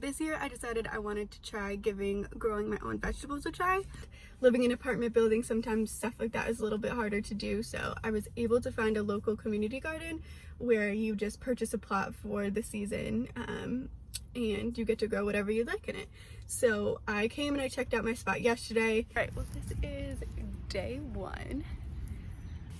this year I decided I wanted to try growing my own vegetables a try. Living in an apartment building, sometimes stuff like that is a little bit harder to do, so I was able to find a local community garden where you just purchase a plot for the season and you get to grow whatever you like in it. So I came and I checked out my spot yesterday. All right, well, this is day one.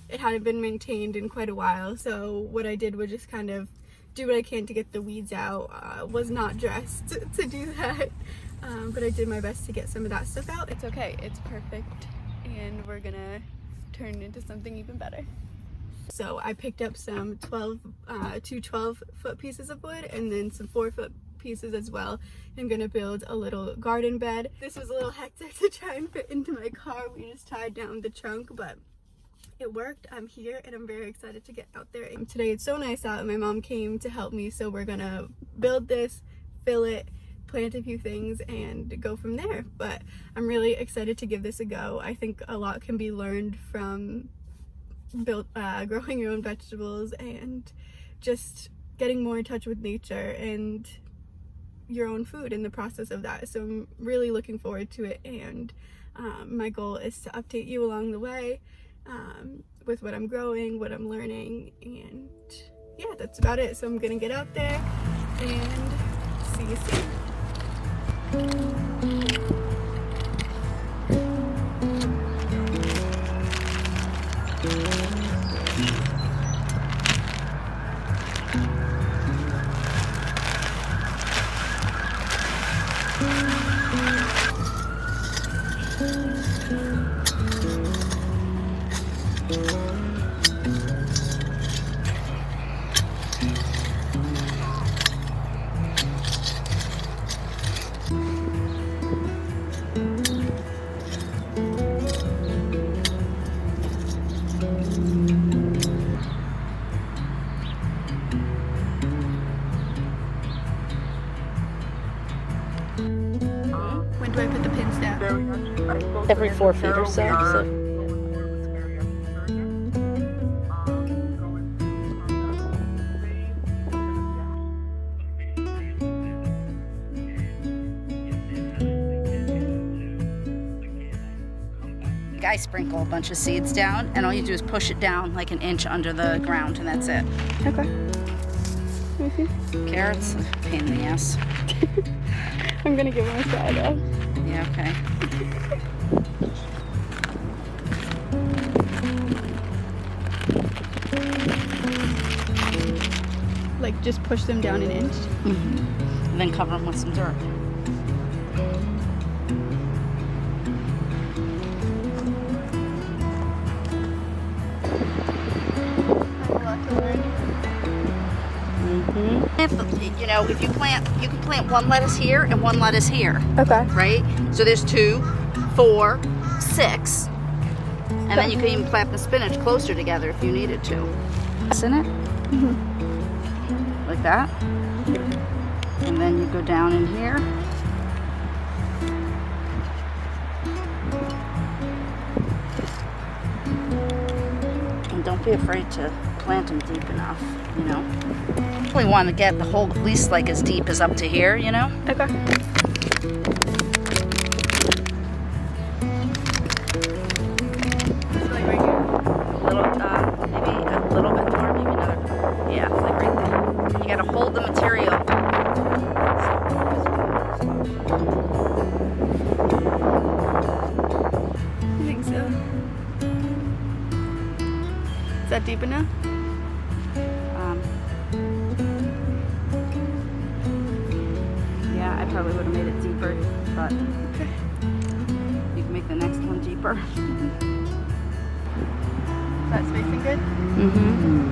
It hadn't been maintained in quite a while, so what I did was just kind of do what I can to get the weeds out. Was not dressed to do that, but I did my best to get some of that stuff out. It's okay, it's perfect, and we're gonna turn it into something even better. So I picked up some 2 12-foot pieces of wood and then some 4-foot pieces as well. I'm gonna build a little garden bed. This was a little hectic to try and fit into my car. We just tied down the trunk, but it worked. I'm here and I'm very excited to get out there. And today it's so nice out and my mom came to help me, so we're gonna build this, fill it, plant a few things, and go from there. But I'm really excited to give this a go. I think a lot can be learned from growing your own vegetables and just getting more in touch with nature and your own food in the process of that. So I'm really looking forward to it, and my goal is to update you along the way with what I'm growing, what I'm learning, and yeah, that's about it. So I'm gonna get out there and see you soon. When do I put the pins down? Every 4 feet or so. I sprinkle a bunch of seeds down, and all you do is push it down like an inch under the ground, and that's it. Okay. Carrots, pain in the ass. I'm gonna give them a try though. Yeah, okay. Like just push them down an inch? Mm-hmm. And then cover them with some dirt. If you can plant one lettuce here and one lettuce here. Okay. Right? So there's 2, 4, 6. And then you can even plant the spinach closer together if you needed to. Isn't it? Mm-hmm. Like that. And then you go down in here. And don't be afraid to plant them deep enough, you know. We want to get the hole at least like as deep as up to here, you know? Okay. Just like right here? Maybe a little bit more, maybe another. Yeah, like right there. You gotta hold the material. I think so. Is that deep enough? Yeah, I probably would have made it deeper, but okay. You can make the next one deeper. Is that spacing good? Mm-hmm.